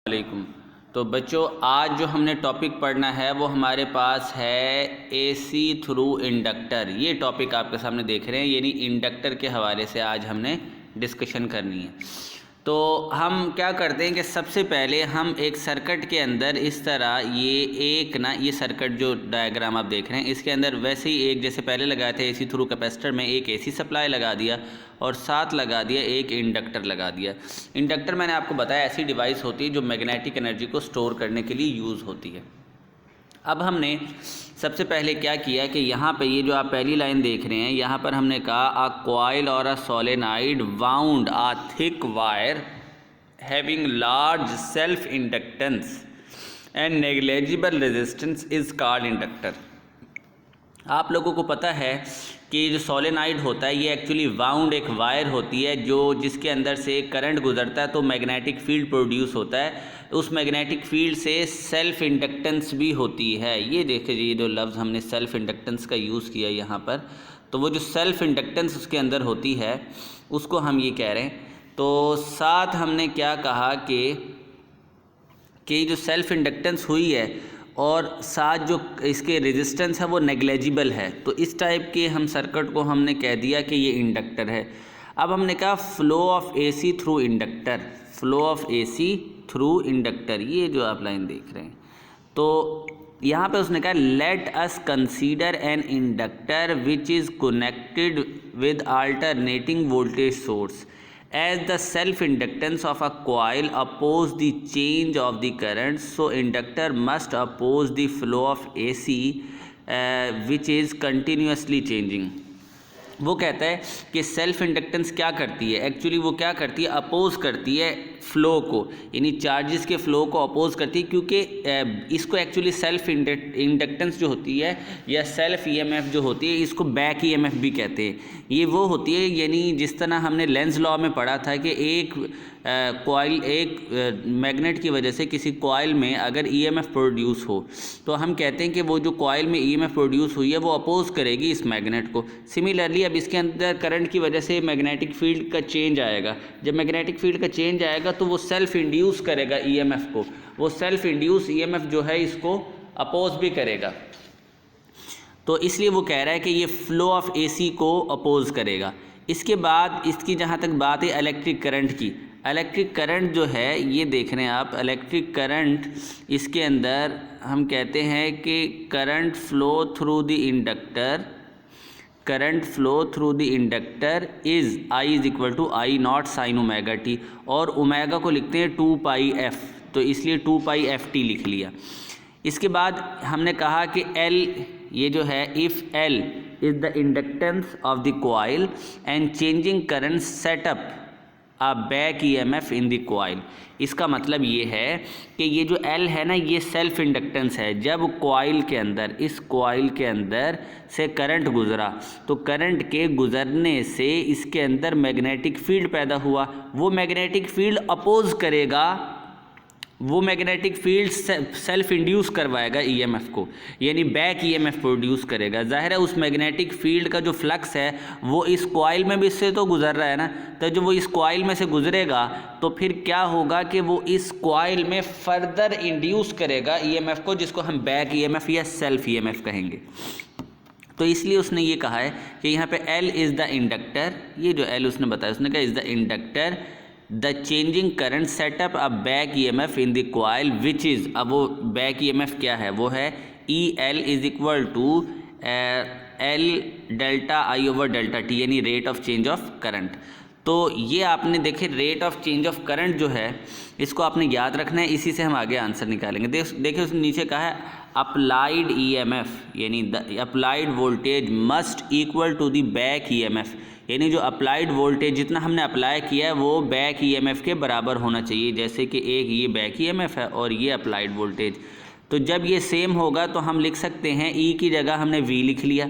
वालेकुम। तो बच्चों, आज जो हमने टॉपिक पढ़ना है वो हमारे पास है एसी थ्रू इंडक्टर। ये टॉपिक आपके सामने देख रहे हैं, यानी इंडक्टर के हवाले से आज हमने डिस्कशन करनी है। तो हम क्या करते हैं कि सबसे पहले हम एक सर्किट के अंदर इस तरह ये सर्किट जो डायग्राम आप देख रहे हैं इसके अंदर वैसे ही एक जैसे पहले लगाए थे एसी थ्रू कैपेसिटर में एक एसी सप्लाई लगा दिया और साथ लगा दिया एक इंडक्टर लगा दिया। इंडक्टर मैंने आपको बताया ऐसी डिवाइस होती है जो मैग्नेटिक एनर्जी को स्टोर करने के लिए यूज़ होती है। अब हमने सबसे पहले क्या किया कि यहाँ पे ये जो आप पहली लाइन देख रहे हैं यहाँ पर हमने कहा अ कॉइल और a solenoid wound a thick wire having large self inductance and negligible resistance is called inductor. आप लोगों को पता है कि जो सोलेनाइड होता है ये एक्चुअली वाउंड एक वायर होती है जिसके अंदर से करंट गुजरता है तो मैग्नेटिक फील्ड प्रोड्यूस होता है। उस मैग्नेटिक फील्ड से सेल्फ इंडक्टेंस भी होती है। ये देखिए ये जो लफ्ज़ हमने सेल्फ इंडक्टेंस का यूज़ किया यहाँ पर, तो वो जो सेल्फ इंडक्टेंस उसके अंदर होती है उसको हम ये कह रहे हैं। तो साथ हमने क्या कहा कि जो सेल्फ इंडक्टेंस हुई है और साथ जो इसके रेजिस्टेंस है वो नेग्लेजिबल है, तो इस टाइप के हम सर्किट को हमने कह दिया कि ये इंडक्टर है। अब हमने कहा flow of AC through inductor, flow of AC through inductor, ये जो आप लाइन देख रहे हैं। तो यहाँ पे उसने कहा let us consider an inductor which is connected with alternating voltage source as the self inductance of a coil oppose the change of the current, so inductor must oppose the flow of AC which is continuously changing। वो कहता है कि self inductance क्या करती है, actually वो क्या करती है, अपोज करती है फ़्लो को, यानी चार्जेस के फ़्लो को अपोज करती है। क्योंकि इसको एक्चुअली सेल्फ इंडक्टेंस जो होती है या सेल्फ ईएमएफ जो होती है इसको बैक ईएमएफ भी कहते हैं। ये वो होती है यानी जिस तरह हमने लेंज लॉ में पढ़ा था कि एक कॉइल एक मैग्नेट की वजह से किसी कॉइल में अगर ईएमएफ प्रोड्यूस हो तो हम कहते हैं कि वो जो कॉइल में ईएमएफ प्रोड्यूस हुई है वो अपोज करेगी इस मैग्नेट को। सिमिलरली अब इसके अंदर करंट की वजह से मैग्नेटिक फील्ड का चेंज आएगा। जब मैग्नेटिक फील्ड का चेंज आएगा तो वो सेल्फ इंड्यूस करेगा ईएमएफ को, वो सेल्फ इंड्यूस ईएमएफ जो है इसको अपोज भी करेगा। तो इसलिए वो कह रहा है कि ये फ्लो ऑफ एसी को अपोज करेगा। इसके बाद इसकी जहाँ तक बात है इलेक्ट्रिक करंट की, इलेक्ट्रिक करंट जो है ये देख रहे हैं आप, इलेक्ट्रिक करंट इसके अंदर हम कहते हैं कि current flow through the inductor, current flow through the inductor is I is equal to I naught sine omega T, और ओमेगा को लिखते हैं 2 पाई एफ, तो इसलिए 2 पाई एफ टी लिख लिया। इसके बाद हमने कहा कि एल ये जो है if L is the inductance of the coil and changing current set up a back EMF in the coil. इसका मतलब ये है कि ये जो एल है ना ये सेल्फ इंडक्टेंस है। जब कॉइल के अंदर, इस कॉइल के अंदर से करंट गुजरा तो करंट के गुजरने से इसके अंदर मैग्नेटिक फील्ड पैदा हुआ, वो मैग्नेटिक फील्ड अपोज करेगा, वो मैग्नेटिक फील्ड सेल्फ इंड्यूस करवाएगा ईएमएफ को, यानी बैक ईएमएफ प्रोड्यूस करेगा। जाहिर है उस मैग्नेटिक फील्ड का जो फ्लक्स है वो इस कॉइल में भी इससे तो गुजर रहा है ना, तो जब वो इस कॉइल में से गुजरेगा तो फिर क्या होगा कि वो इस कॉइल में फर्दर इंड्यूस करेगा ईएमएफ को, जिसको हम बैक ईएमएफ या सेल्फ ईएमएफ कहेंगे। तो इसलिए उसने ये कहा है कि यहाँ पे एल इज़ द इंडक्टर, ये जो एल उसने बताया उसने कहा is the inductor the changing current set up a back EMF in the coil which is, अब वो बैक ईएमएफ क्या है, वो है E L is equal to L delta I over delta T, यानी rate of change of current. तो ये आपने देखे rate of change of current जो है इसको आपने याद रखना है, इसी से हम आगे आंसर निकालेंगे। देखिए उसने नीचे कहा है अप्लाइड ईएमएफ यानी the applied voltage must equal to the back EMF, यानी जो अप्लाइड वोल्टेज जितना हमने अप्लाई किया है वो बैक ईएमएफ के बराबर होना चाहिए। जैसे कि एक ये बैक ईएमएफ है और ये अप्लाइड वोल्टेज, तो जब ये सेम होगा तो हम लिख सकते हैं ई की जगह हमने वी लिख लिया।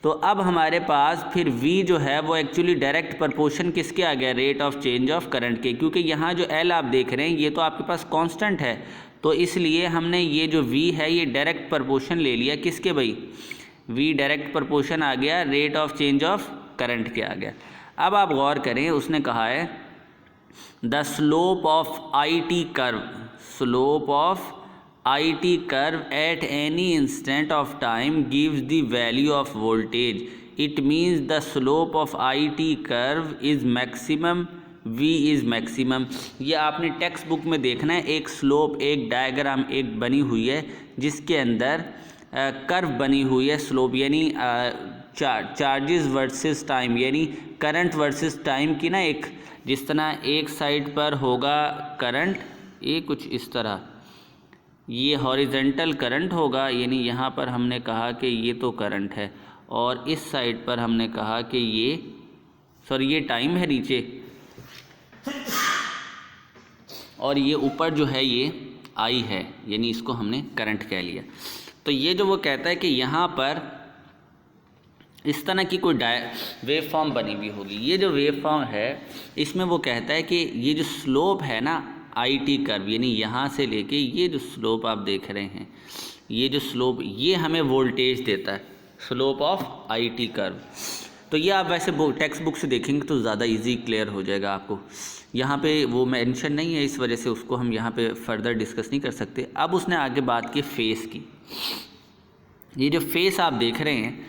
तो अब हमारे पास फिर वी जो है वो एक्चुअली डायरेक्ट प्रपोर्शन किसके आ गया, rate of change of current के, क्योंकि यहाँ जो एल आप देख रहे हैं ये तो आपके पास कांस्टेंट है, तो इसलिए हमने ये जो वी है ये डायरेक्ट प्रपोर्शन ले लिया किसके भाई, वी डायरेक्ट प्रपोर्शन आ गया rate of change of current के आ गया। अब आप गौर करें उसने कहा है the slope of I T curve, slope of IT curve at any instant of time gives the value of voltage. It means the slope of IT curve is maximum, V is maximum. ये आपने text book में देखना है, एक slope, एक diagram एक बनी हुई है जिसके अंदर कर्व बनी हुई है, स्लोप यानी चार्जेस वर्सेस टाइम यानी करंट वर्सेस टाइम की ना, एक जिस तरह एक साइड पर होगा करंट, ये कुछ इस तरह ये हॉरिजेंटल करंट होगा, यानी यहाँ पर हमने कहा कि ये तो करंट है, और इस साइड पर हमने कहा कि ये टाइम है नीचे, और ये ऊपर जो है ये आई है, यानी इसको हमने करंट कह लिया। तो ये जो वो कहता है कि यहाँ पर इस तरह की कोई वेव फॉर्म बनी हुई होगी, ये जो वेव फॉर्म है इसमें वो कहता है कि ये जो स्लोप है ना IT कर्व, यानी यहाँ से लेके ये जो स्लोप आप देख रहे हैं, ये जो स्लोप ये हमें वोल्टेज देता है, स्लोप ऑफ IT कर्व। तो ये आप वैसे टेक्स्ट बुक से देखेंगे तो ज़्यादा इजी क्लियर हो जाएगा आपको, यहाँ पे वो मेंशन नहीं है, इस वजह से उसको हम यहाँ पे फर्दर डिस्कस नहीं कर सकते। अब उसने आगे बात की फेस की। ये जो फेस आप देख रहे हैं,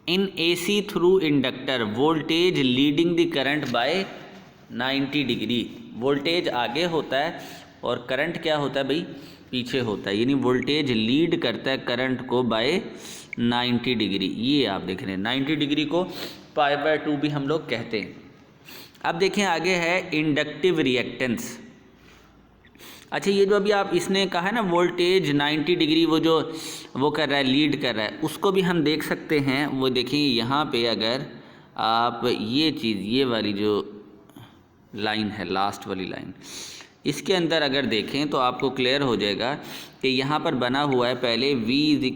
इन AC through inductor voltage leading the current by 90 degree, voltage आगे होता है और करंट क्या होता है भाई, पीछे होता है, यानी वोल्टेज लीड करता है करंट को बाय 90 डिग्री। ये आप देख रहे हैं 90 डिग्री को π/2 भी हम लोग कहते हैं। अब देखें आगे है इंडक्टिव रिएक्टेंस। अच्छा, ये जो अभी आप इसने कहा है ना वोल्टेज 90 डिग्री वो कर रहा है, लीड कर रहा है, उसको भी हम देख सकते हैं। वो देखिए यहाँ पे अगर आप ये चीज़, ये वाली जो लाइन है, लास्ट वाली लाइन, इसके अंदर अगर देखें तो आपको क्लियर हो जाएगा कि यहाँ पर बना हुआ है पहले V =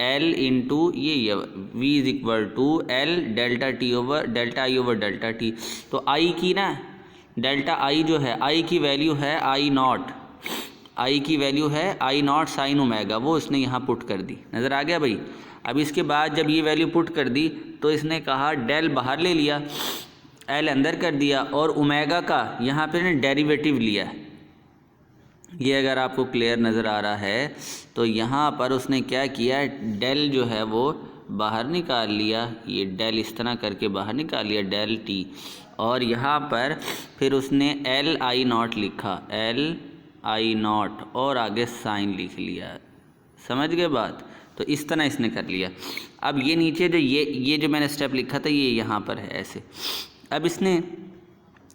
L इंटू ये V = L delta I over delta T। तो I की ना डेल्टा I जो है, I की वैल्यू है I की वैल्यू है I0 साइन ओमेगा, वो इसने यहाँ पुट कर दी, नज़र आ गया भाई। अब इसके बाद जब ये वैल्यू पुट कर दी तो इसने कहा डेल बाहर ले लिया, L अंदर कर दिया, और ओमेगा का यहाँ पे ना डेरिवेटिव लिया। ये अगर आपको क्लियर नज़र आ रहा है तो यहाँ पर उसने क्या किया, डेल जो है वो बाहर निकाल लिया, ये डेल इस तरह करके बाहर निकाल लिया, डेल T, और यहाँ पर फिर उसने LI0 लिखा, LI0, और आगे साइन लिख लिया। समझ गए बात? तो इस तरह इसने कर लिया। अब ये नीचे जो ये जो मैंने स्टेप लिखा था ये यहाँ पर है ऐसे। अब इसने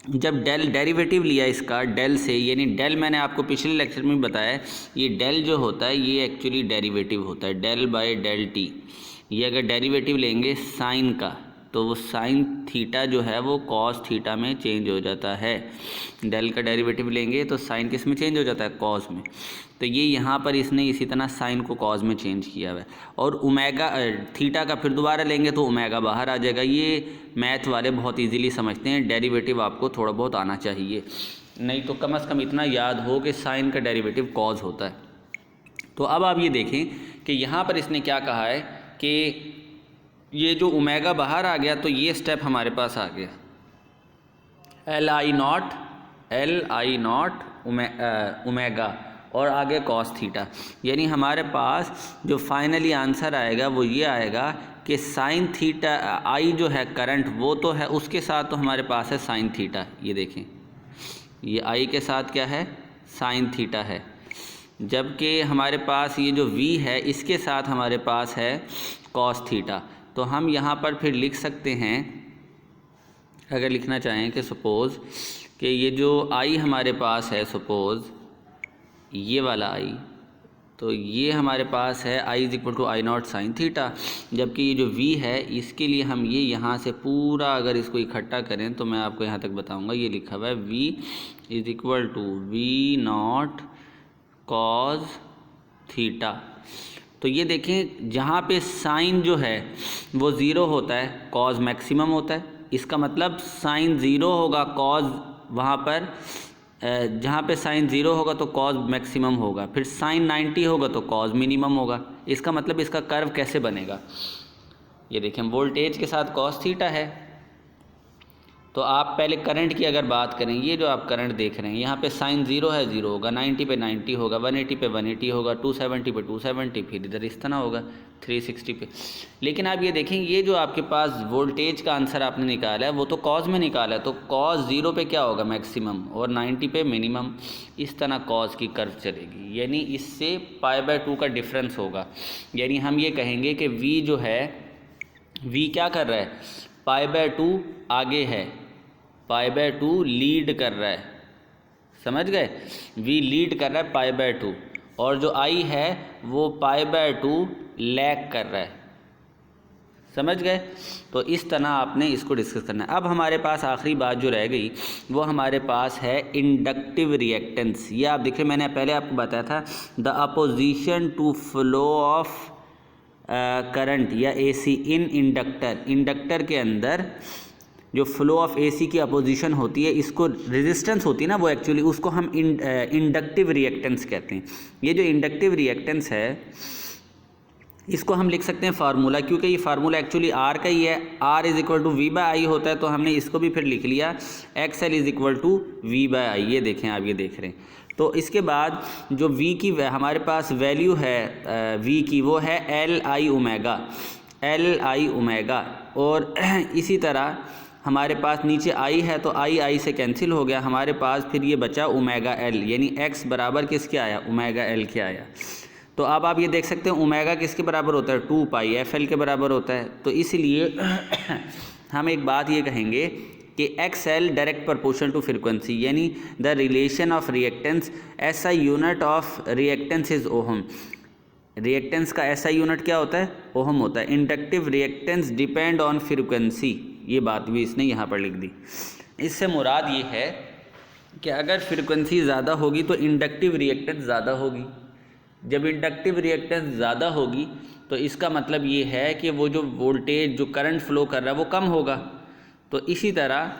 जब डेल डेरिवेटिव लिया इसका डेल से, यानी डेल मैंने आपको पिछले लेक्चर में बताया, ये डेल जो होता है ये एक्चुअली डेरिवेटिव होता है, डेल बाय डेल टी। ये अगर डेरिवेटिव लेंगे साइन का तो वो साइन थीटा जो है वो कॉस थीटा में चेंज हो जाता है। डेल का डेरिवेटिव लेंगे तो साइन किस में चेंज हो जाता है, कॉस में। तो ये यहाँ पर इसने इसी तरह साइन को कॉस में चेंज किया हुआ है। और ओमेगा थीटा का फिर दोबारा लेंगे तो ओमेगा बाहर आ जाएगा। ये मैथ वाले बहुत इजीली समझते हैं, डेरिवेटिव आपको थोड़ा बहुत आना चाहिए, नहीं तो कम से कम इतना याद हो कि साइन का डेरिवेटिव कॉस होता है। तो अब आप ये देखें कि यहाँ पर इसने क्या कहा है कि ये जो ओमेगा बाहर आ गया तो ये स्टेप हमारे पास आ गया, LI0 ओमेगा और आगे कॉस थीटा। यानी हमारे पास जो फाइनली आंसर आएगा वो ये आएगा कि साइन थीटा आई जो है करंट वो तो है, उसके साथ तो हमारे पास है साइन थीटा। ये देखें ये आई के साथ क्या है, साइन थीटा है, जबकि हमारे पास ये जो V है इसके साथ हमारे पास है कॉस थीटा। तो हम यहाँ पर फिर लिख सकते हैं, अगर लिखना चाहें कि सपोज़ कि ये जो I हमारे पास है, सपोज़ ये वाला I, तो ये हमारे पास है I = I0 साइन थीटा, जबकि ये जो V है इसके लिए हम ये यहाँ से पूरा अगर इसको इकट्ठा करें तो मैं आपको यहाँ तक बताऊँगा। ये लिखा हुआ है V = V0 कॉस थीटा। तो ये देखें जहाँ पे साइन जो है वो ज़ीरो होता है, कॉस मैक्सिमम होता है। इसका मतलब साइन ज़ीरो होगा, कॉस वहाँ पर जहाँ पे साइन ज़ीरो होगा तो कॉस मैक्सिमम होगा, फिर साइन 90 होगा तो कॉस मिनिमम होगा। इसका मतलब इसका कर्व कैसे बनेगा, ये देखें वोल्टेज के साथ कॉस थीटा है तो आप पहले करंट की अगर बात करें, ये जो आप करंट देख रहे हैं यहाँ पे साइन 0 है, 0 होगा, 90 पे 90 होगा, 180 पे 180 होगा, 270 पे 270, फिर इधर इस तरह होगा 360 पे। लेकिन आप ये देखें, ये जो आपके पास वोल्टेज का आंसर आपने निकाला है वो तो कॉज में निकाला है, तो कॉज 0 पे क्या होगा मैक्सिमम और 90 पे मिनिमम, इस तरह कॉज की कर्व चलेगी, यानी इससे π/2 का डिफरेंस होगा। यानी हम ये कहेंगे कि V जो है, V क्या कर रहा है, π/2 आगे है, π/2 लीड कर रहा है, समझ गए, V लीड कर रहा है π/2, और जो I है वो π/2 लैग कर रहा है, समझ गए। तो इस तरह आपने इसको डिस्कस करना है। अब हमारे पास आखिरी बात जो रह गई वो हमारे पास है इंडक्टिव रिएक्टेंस। ये आप देखिए, मैंने पहले आपको बताया था the opposition to flow of current या AC इन इंडक्टर, इंडक्टर के अंदर जो फ्लो ऑफ AC की अपोजिशन होती है, इसको रेजिस्टेंस होती है ना, वो एक्चुअली उसको हम इंडक्टिव रिएक्टेंस कहते हैं। ये जो इंडक्टिव रिएक्टेंस है इसको हम लिख सकते हैं फार्मूला, क्योंकि ये फार्मूला एक्चुअली R का ही है, R = V/I होता है, तो हमने इसको भी फिर लिख लिया XL = V/I। ये देखें, आप ये देख रहे हैं। तो इसके बाद जो V की हमारे पास वैल्यू है V की, वो है L I ओमेगा, और इसी तरह हमारे पास नीचे I है तो I से कैंसिल हो गया, हमारे पास फिर ये बचा ओमेगा L, यानी X बराबर किसके आया, ओमेगा L के आया। तो अब आप ये देख सकते हैं ओमेगा किसके बराबर होता है, 2π FL के बराबर होता है। तो इसलिए हम एक बात ये कहेंगे कि XL direct proportional to frequency, यानी the relation of reactance, SI unit of reactance is ohm. Reactance का SI यूनिट क्या होता है, ओहम होता है। Inductive reactance depend on frequency, ये बात भी इसने यहाँ पर लिख दी। इससे मुराद ये है कि अगर फ्रीक्वेंसी ज़्यादा होगी तो इंडक्टिव रिएक्टेंस ज़्यादा होगी। जब इंडक्टिव रिएक्टेंस ज़्यादा होगी तो इसका मतलब ये है कि वो जो वोल्टेज, जो करंट फ्लो कर रहा है वो कम होगा। तो इसी तरह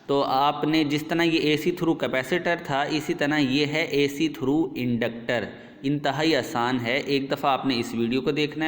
तो आपने जिस तरह ये AC थ्रू कैपेसिटर था, इसी तरह ये है AC थ्रू इंडक्टर। इंतहाई आसान है, एक दफ़ा आपने इस वीडियो को देखना है।